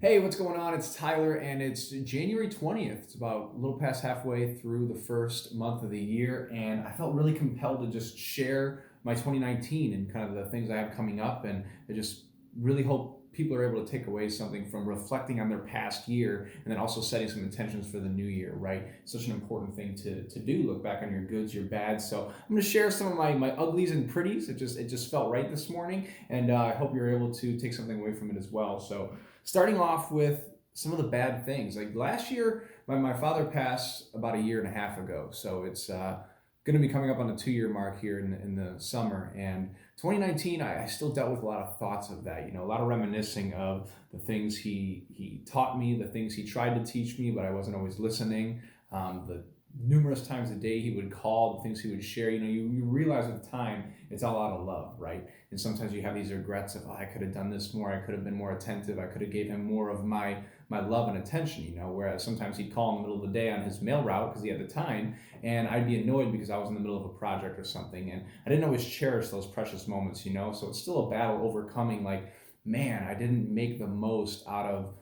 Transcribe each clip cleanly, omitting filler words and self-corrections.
Hey, what's going on? It's Tyler, and it's January 20th. It's about a little past halfway through the first month of the year, and I felt really compelled to just share my 2019 and kind of the things I have coming up. And I just really hope people are able to take away something from reflecting on their past year and then also setting some intentions for the new year, right? Such an important thing to do. Look back on your goods, your bads. So I'm going to share some of my uglies and pretties. It just felt right this morning, and I hope you're able to take something away from it as well. So starting off with some of the bad things. Like last year, my father passed about a year and a half ago. So it's going to be coming up on the 2 year mark here in the summer. And 2019, I still dealt with a lot of thoughts of that, a lot of reminiscing of the things he taught me, the things he tried to teach me, but I wasn't always listening. The numerous times a day he would call, the things he would share. You realize with time it's all out of love, right? And sometimes you have these regrets of, oh, I could have done this more, I could have been more attentive, I could have gave him more of my love and attention. Whereas sometimes he'd call in the middle of the day on his mail route because he had the time, and I'd be annoyed because I was in the middle of a project or something, and I didn't always cherish those precious moments. So it's still a battle overcoming, like, man, I didn't make the most out of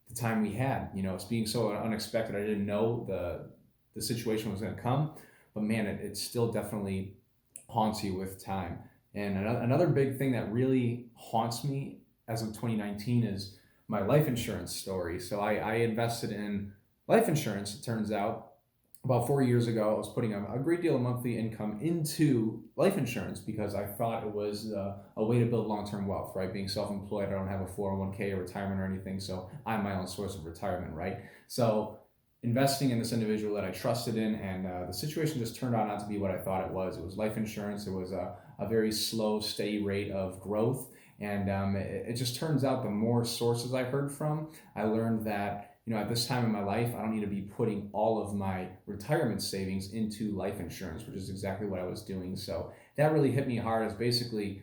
the time we had. It's being so unexpected. I didn't know the situation was going to come, but man, it still definitely haunts you with time. And another big thing that really haunts me as of 2019 is my life insurance story. So I invested in life insurance, it turns out. About 4 years ago, I was putting a great deal of monthly income into life insurance because I thought it was a way to build long-term wealth, right? Being self-employed, I don't have a 401k or retirement or anything, so I'm my own source of retirement, right? So investing in this individual that I trusted in, and the situation just turned out not to be what I thought it was. It was life insurance. It was a very slow, steady rate of growth, and it just turns out the more sources I heard from, I learned that at this time in my life, I don't need to be putting all of my retirement savings into life insurance, which is exactly what I was doing. So that really hit me hard. As basically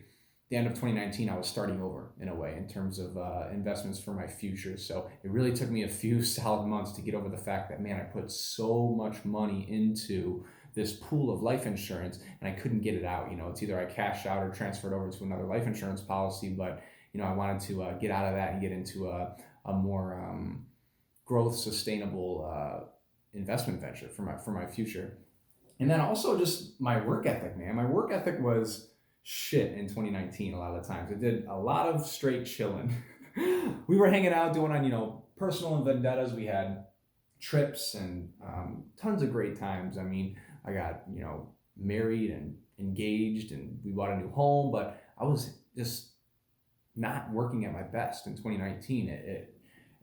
the end of 2019, I was starting over in a way in terms of investments for my future. So it really took me a few solid months to get over the fact that, man, I put so much money into this pool of life insurance and I couldn't get it out. It's either I cashed out or transferred over to another life insurance policy, but I wanted to get out of that and get into a more growth sustainable investment venture for my future. And then also just my work ethic, man. My work ethic was shit in 2019 a lot of the times. I did a lot of straight chilling. We were hanging out doing on, personal vendettas. We had trips and tons of great times. I mean, I got, married and engaged and we bought a new home, but I was just not working at my best in 2019.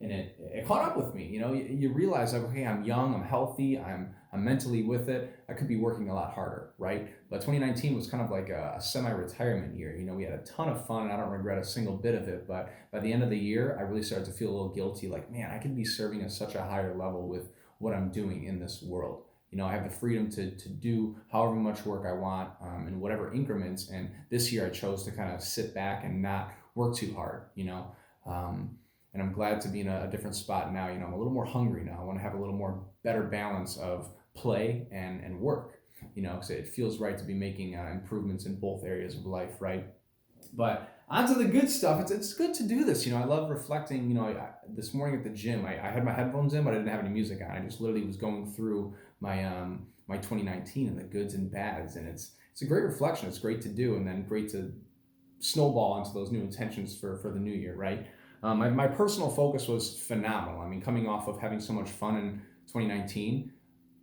It caught up with me. You realize, like, okay, I'm young, I'm healthy, I'm mentally with it. I could be working a lot harder, right? But 2019 was kind of like a semi-retirement year. We had a ton of fun, and I don't regret a single bit of it. But by the end of the year, I really started to feel a little guilty. Like, man, I could be serving at such a higher level with what I'm doing in this world. I have the freedom to do however much work I want in whatever increments. And this year, I chose to kind of sit back and not work too hard. And I'm glad to be in a different spot now. I'm a little more hungry now. I want to have a little more better balance of play and work, because it feels right to be making improvements in both areas of life, right? But on to the good stuff. It's good to do this. I love reflecting. This morning at the gym, I had my headphones in, but I didn't have any music on. I just literally was going through my 2019 and the goods and bads, and it's a great reflection. It's great to do, and then great to snowball into those new intentions for the new year, right? My personal focus was phenomenal. I mean, coming off of having so much fun in 2019,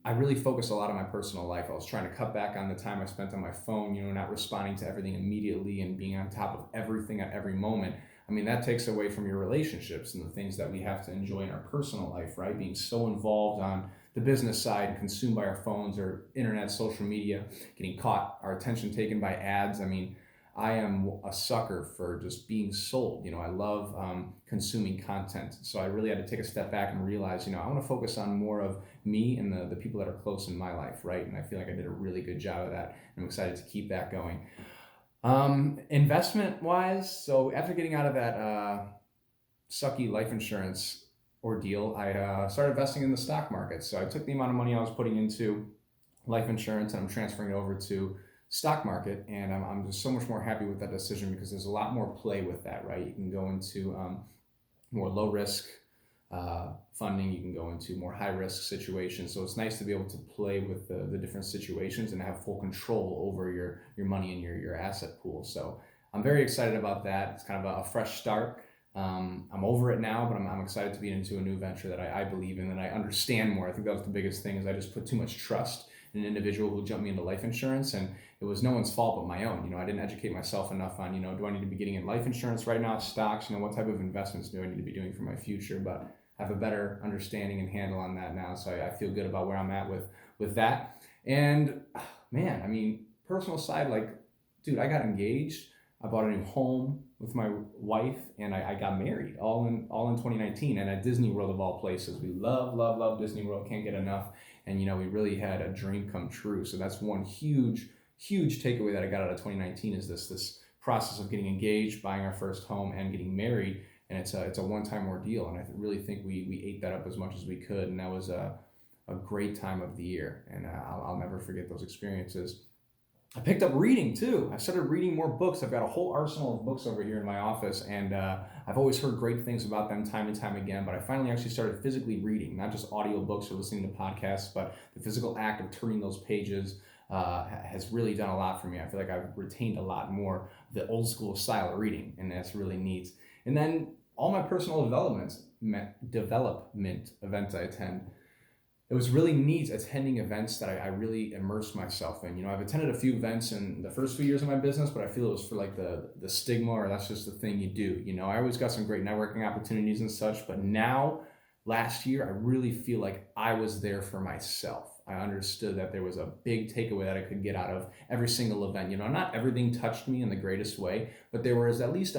I really focused a lot on my personal life. I was trying to cut back on the time I spent on my phone, not responding to everything immediately and being on top of everything at every moment. I mean, that takes away from your relationships and the things that we have to enjoy in our personal life, right? Being so involved on the business side and consumed by our phones or internet, social media, getting caught, our attention taken by ads. I mean, I am a sucker for just being sold. I love consuming content. So I really had to take a step back and realize, I want to focus on more of me and the people that are close in my life, right? And I feel like I did a really good job of that. I'm excited to keep that going. Investment wise, so after getting out of that sucky life insurance ordeal, I started investing in the stock market. So I took the amount of money I was putting into life insurance and I'm transferring it over to stock market, and I'm just so much more happy with that decision because there's a lot more play with that, right? You can go into more low risk funding. You can go into more high risk situations. So it's nice to be able to play with the different situations and have full control over your money and your asset pool. So I'm very excited about that. It's kind of a fresh start. I'm over it now, but I'm excited to be into a new venture that I believe in, that I understand more. I think that was the biggest thing, is I just put too much trust in an individual who jumped me into life insurance, and it was no one's fault but my own. I didn't educate myself enough on, do I need to be getting in life insurance right now, stocks, what type of investments do I need to be doing for my future? But I have a better understanding and handle on that now, so I feel good about where I'm at with that. And man, personal side, like, dude, I got engaged. I bought a new home with my wife, and I got married all in 2019, and at Disney World of all places. We love Disney World, can't get enough. And we really had a dream come true. So that's one huge takeaway that I got out of 2019, is this process of getting engaged, buying our first home, and getting married. And it's a one-time ordeal, and I really think we ate that up as much as we could, and that was a great time of the year, and I'll never forget those experiences. I picked up reading too. I started reading more books. I've got a whole arsenal of books over here in my office, and I've always heard great things about them time and time again, but I finally actually started physically reading, not just audiobooks or listening to podcasts, but the physical act of turning those pages has really done a lot for me. I feel like I've retained a lot more of the old school style of reading, and that's really neat. And then all my personal development events I attend, it was really neat attending events that I really immersed myself in. I've attended a few events in the first few years of my business, but I feel it was for like the stigma, or that's just the thing you do. I always got some great networking opportunities and such, but now, last year, I really feel like I was there for myself. I understood that there was a big takeaway that I could get out of every single event. Not everything touched me in the greatest way, but there was at least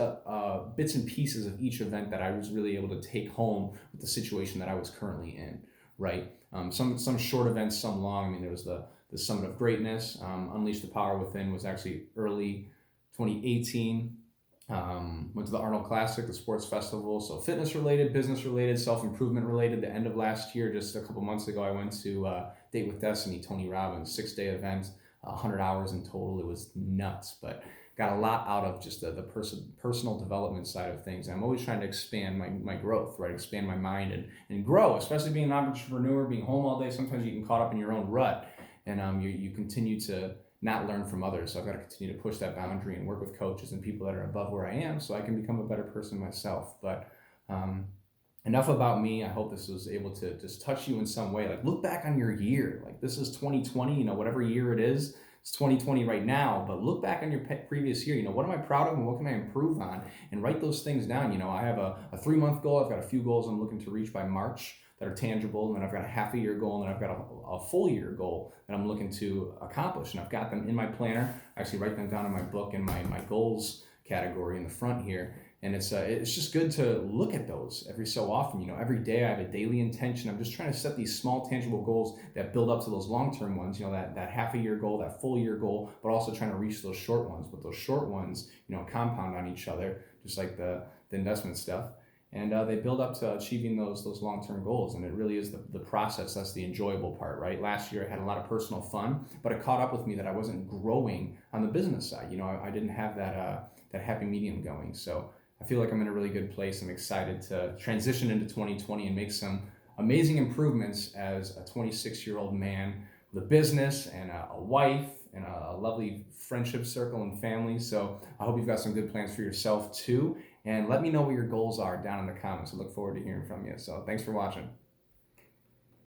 bits and pieces of each event that I was really able to take home with the situation that I was currently in, right? Some short events, some long. There was the Summit of Greatness. Unleash the Power Within was actually early 2018. Went to the Arnold Classic, the sports festival. So fitness related, business related, self-improvement related. The end of last year, just a couple months ago, I went to Date with Destiny, Tony Robbins, 6-day event, 100 hours in total. It was nuts, but got a lot out of just the personal development side of things. And I'm always trying to expand my growth, right? Expand my mind and grow, especially being an entrepreneur, being home all day. Sometimes you get caught up in your own rut, and you continue to not learn from others. So I've got to continue to push that boundary and work with coaches and people that are above where I am, so I can become a better person myself. But enough about me. I hope this was able to just touch you in some way. Like, look back on your year. Like, this is 2020, whatever year it is, it's 2020 right now, but look back on your previous year. What am I proud of and what can I improve on? And write those things down. I have a 3-month goal. I've got a few goals I'm looking to reach by March that are tangible, and then I've got a half a year goal, and then I've got a full year goal that I'm looking to accomplish, and I've got them in my planner. I actually write them down in my book in my goals category in the front here, and it's just good to look at those every so often. Every day I have a daily intention. I'm just trying to set these small tangible goals that build up to those long-term ones, that half a year goal, that full year goal, but also trying to reach those short ones. But those short ones, compound on each other, just like the investment stuff. And they build up to achieving those long-term goals. And it really is the process that's the enjoyable part, right? Last year I had a lot of personal fun, but it caught up with me that I wasn't growing on the business side. I didn't have that happy medium going. So I feel like I'm in a really good place. I'm excited to transition into 2020 and make some amazing improvements as a 26-year-old man with a business and a wife and a lovely friendship circle and family. So I hope you've got some good plans for yourself too. And let me know what your goals are down in the comments. I look forward to hearing from you. So thanks for watching.